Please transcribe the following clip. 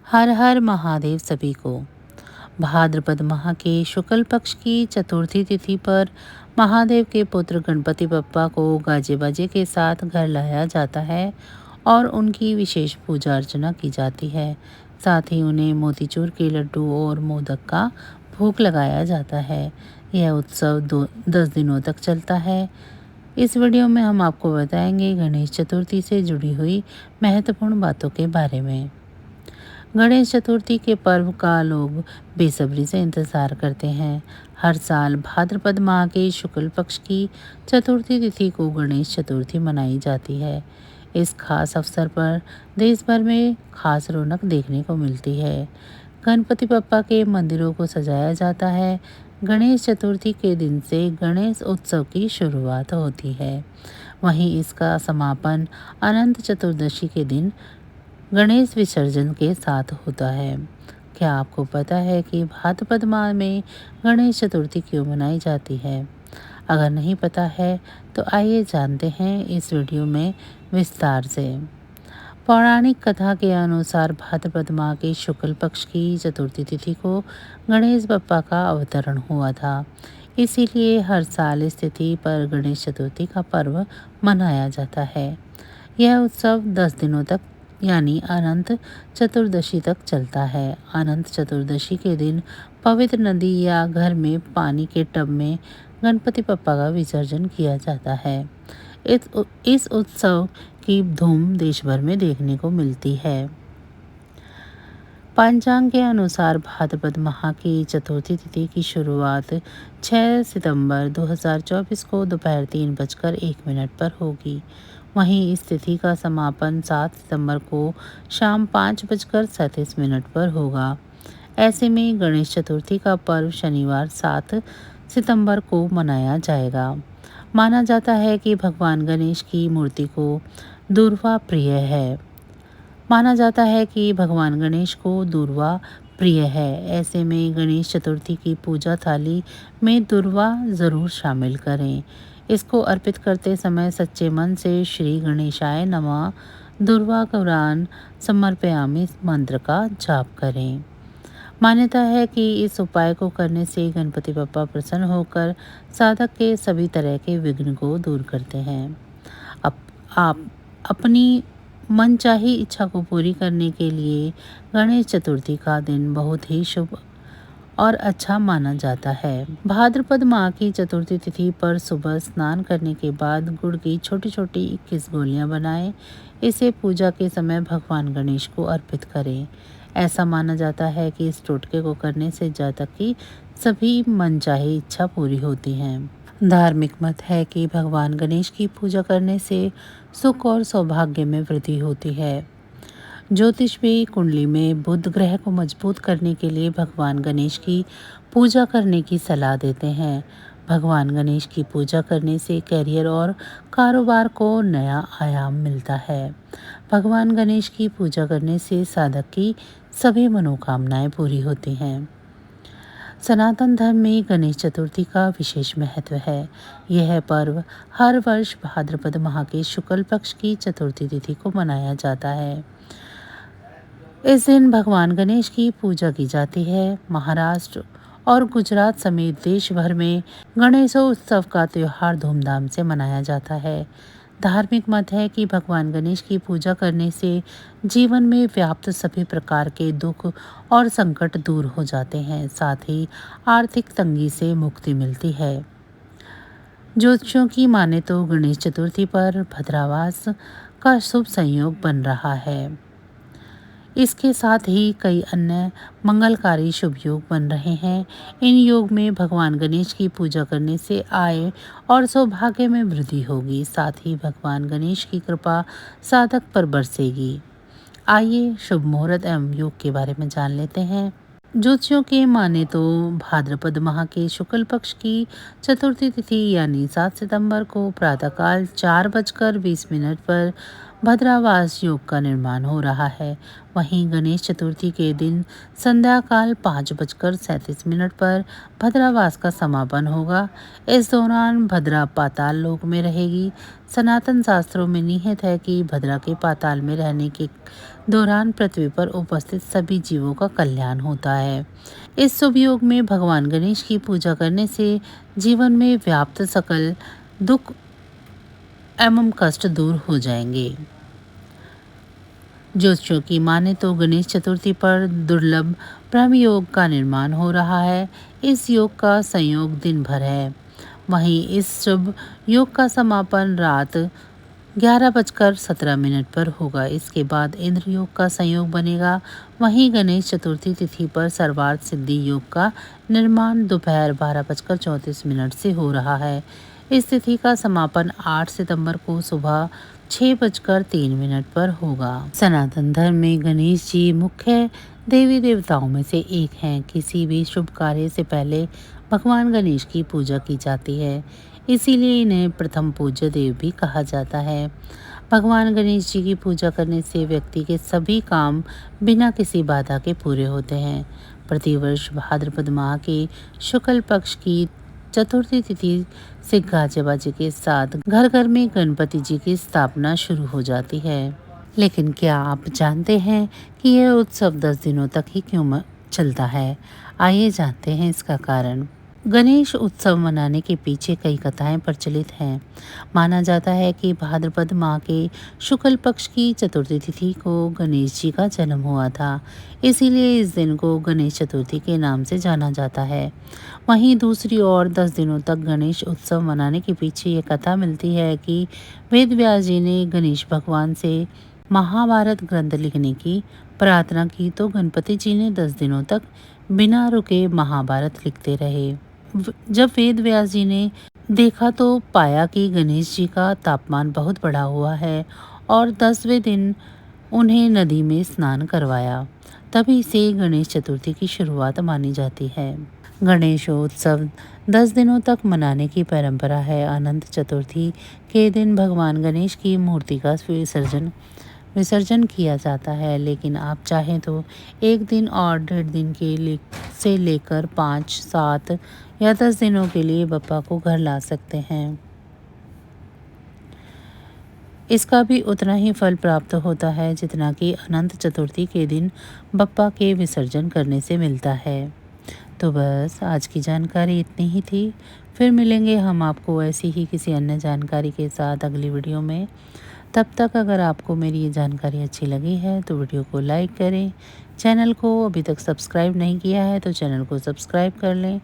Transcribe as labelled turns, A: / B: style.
A: हर हर महादेव सभी को। भाद्रपद माह के शुक्ल पक्ष की चतुर्थी तिथि पर महादेव के पुत्र गणपति बप्पा को गाजे बाजे के साथ घर लाया जाता है और उनकी विशेष पूजा अर्चना की जाती है। साथ ही उन्हें मोतीचूर के लड्डू और मोदक का भोग लगाया जाता है। यह उत्सव 10 दिनों तक चलता है। इस वीडियो में हम आपको बताएंगे गणेश चतुर्थी से जुड़ी हुई महत्वपूर्ण बातों के बारे में। गणेश चतुर्थी के पर्व का लोग बेसब्री से इंतज़ार करते हैं। हर साल भाद्रपद माह के शुक्ल पक्ष की चतुर्थी तिथि को गणेश चतुर्थी मनाई जाती है। इस खास अवसर पर देश भर में खास रौनक देखने को मिलती है। गणपति बप्पा के मंदिरों को सजाया जाता है। गणेश चतुर्थी के दिन से गणेश उत्सव की शुरुआत होती है। वहीं इसका समापन अनंत चतुर्दशी के दिन गणेश विसर्जन के साथ होता है। क्या आपको पता है कि भाद्रपद माह में गणेश चतुर्थी क्यों मनाई जाती है? अगर नहीं पता है तो आइए जानते हैं इस वीडियो में विस्तार से। पौराणिक कथा के अनुसार भाद्रपद माह के शुक्ल पक्ष की चतुर्थी तिथि को गणेश बप्पा का अवतरण हुआ था। इसीलिए हर साल इस तिथि पर गणेश चतुर्थी का पर्व मनाया जाता है। यह उत्सव 10 दिनों तक यानी अनंत चतुर्दशी तक चलता है। अनंत चतुर्दशी के दिन पवित्र नदी या घर में पानी के टब में गणपति बप्पा का विसर्जन किया जाता है। इस उत्सव की धूम देश भर में देखने को मिलती है। पंचांग के अनुसार भाद्रपद माह की चतुर्थी तिथि की शुरुआत 6 सितंबर 2024 को दोपहर 3:01 पर होगी। वहीं इस तिथि का समापन 7 सितंबर को शाम 5:37 पर होगा। ऐसे में गणेश चतुर्थी का पर्व शनिवार 7 सितंबर को मनाया जाएगा। माना जाता है कि भगवान गणेश की मूर्ति को दूर्वा प्रिय है। माना जाता है कि भगवान गणेश को दूर्वा प्रिय है। ऐसे में गणेश चतुर्थी की पूजा थाली में दूर्वा ज़रूर शामिल करें। इसको अर्पित करते समय सच्चे मन से श्री गणेशाय नमः दूर्वा गौरान समर्पयामि मंत्र का जाप करें। मान्यता है कि इस उपाय को करने से गणपति बप्पा प्रसन्न होकर साधक के सभी तरह के विघ्न को दूर करते हैं। आप अपनी मनचाही इच्छा को पूरी करने के लिए गणेश चतुर्थी का दिन बहुत ही शुभ और अच्छा माना जाता है। भाद्रपद माह की चतुर्थी तिथि पर सुबह स्नान करने के बाद गुड़ की छोटी छोटी 21 गोलियां बनाएं। इसे पूजा के समय भगवान गणेश को अर्पित करें। ऐसा माना जाता है कि इस टोटके को करने से जातक की सभी मनचाही इच्छा पूरी होती हैं। धार्मिक मत है कि भगवान गणेश की पूजा करने से सुख और सौभाग्य में वृद्धि होती है। ज्योतिष भी कुंडली में बुध ग्रह को मजबूत करने के लिए भगवान गणेश की पूजा करने की सलाह देते हैं। भगवान गणेश की पूजा करने से करियर और कारोबार को नया आयाम मिलता है। भगवान गणेश की पूजा करने से साधक की सभी मनोकामनाएं पूरी होती हैं। सनातन धर्म में गणेश चतुर्थी का विशेष महत्व है। यह पर्व हर वर्ष भाद्रपद माह के शुक्ल पक्ष की चतुर्थी तिथि को मनाया जाता है। इस दिन भगवान गणेश की पूजा की जाती है। महाराष्ट्र और गुजरात समेत देश भर में गणेशोत्सव का त्योहार धूमधाम से मनाया जाता है। धार्मिक मत है कि भगवान गणेश की पूजा करने से जीवन में व्याप्त सभी प्रकार के दुख और संकट दूर हो जाते हैं। साथ ही आर्थिक तंगी से मुक्ति मिलती है। ज्योतिषियों की माने तो गणेश चतुर्थी पर भद्रावास का शुभ संयोग बन रहा है। इसके साथ ही कई अन्य मंगलकारी शुभ योग बन रहे हैं। इन योग में भगवान गणेश की पूजा करने से आय और सौभाग्य में वृद्धि होगी। साथ ही भगवान गणेश की कृपा साधक पर बरसेगी। आइए शुभ मुहूर्त एवं योग के बारे में जान लेते हैं। ज्योतिषियों के माने तो भाद्रपद माह के शुक्ल पक्ष की चतुर्थी तिथि यानी 7 सितंबर को प्रातःकाल 4:20 पर भद्रावास योग का निर्माण हो रहा है। वहीं गणेश चतुर्थी के दिन संध्या काल 5:37 पर भद्रावास का समापन होगा। इस दौरान भद्रा पाताल लोक में रहेगी। सनातन शास्त्रों में निहित है कि भद्रा के पाताल में रहने के दौरान पृथ्वी पर उपस्थित सभी जीवों का कल्याण होता है। इस शुभ योग में भगवान गणेश की पूजा करने से जीवन में व्याप्त सकल दुख एवं कष्ट दूर हो जाएंगे। ज्योतिषियों की माने तो गणेश चतुर्थी पर दुर्लभ ब्रह्म योग का निर्माण हो रहा है। इस योग का संयोग दिन भर है। वहीं इस शुभ योग का समापन रात 11:17 पर होगा। इसके बाद इंद्र योग का संयोग बनेगा। वहीं गणेश चतुर्थी तिथि पर सर्वार्थ सिद्धि योग का निर्माण दोपहर 12:34 से हो रहा है। इस तिथि का समापन 8 सितंबर को सुबह 6:03 पर होगा। सनातन धर्म में गणेश जी मुख्य देवी देवताओं में से एक हैं। किसी भी शुभ कार्य से पहले भगवान गणेश की पूजा की जाती है, इसीलिए इन्हें प्रथम पूज्य देव भी कहा जाता है। भगवान गणेश जी की पूजा करने से व्यक्ति के सभी काम बिना किसी बाधा के पूरे होते हैं। प्रतिवर्ष भाद्रपद माह के शुक्ल पक्ष की चतुर्थी तिथि से गाजे बाजे के साथ घर घर में गणपति जी की स्थापना शुरू हो जाती है। लेकिन क्या आप जानते हैं कि यह उत्सव 10 दिनों तक ही क्यों चलता है? आइए जानते हैं इसका कारण। गणेश उत्सव मनाने के पीछे कई कथाएं प्रचलित हैं। माना जाता है कि भाद्रपद माह के शुक्ल पक्ष की चतुर्थी तिथि को गणेश जी का जन्म हुआ था, इसीलिए इस दिन को गणेश चतुर्थी के नाम से जाना जाता है। वहीं दूसरी ओर 10 दिनों तक गणेश उत्सव मनाने के पीछे ये कथा मिलती है कि वेद व्यास जी ने गणेश भगवान से महाभारत ग्रंथ लिखने की प्रार्थना की तो गणपति जी ने 10 दिनों तक बिना रुके महाभारत लिखते रहे। जब वेद व्यास जी ने देखा तो पाया कि गणेश जी का तापमान बहुत बढ़ा हुआ है और 10वें दिन उन्हें नदी में स्नान करवाया। तभी से गणेश चतुर्थी की शुरुआत मानी जाती है। गणेशोत्सव 10 दिनों तक मनाने की परंपरा है। अनंत चतुर्थी के दिन भगवान गणेश की मूर्ति का विसर्जन किया जाता है, लेकिन आप चाहें तो एक दिन और 1.5 दिन से लेकर 5, 7 या 10 दिनों के लिए बप्पा को घर ला सकते हैं। इसका भी उतना ही फल प्राप्त होता है जितना कि अनंत चतुर्थी के दिन बप्पा के विसर्जन करने से मिलता है। तो बस आज की जानकारी इतनी ही थी। फिर मिलेंगे हम आपको ऐसी ही किसी अन्य जानकारी के साथ अगली वीडियो में। तब तक अगर आपको मेरी ये जानकारी अच्छी लगी है तो वीडियो को लाइक करें। चैनल को अभी तक सब्सक्राइब नहीं किया है तो चैनल को सब्सक्राइब कर लें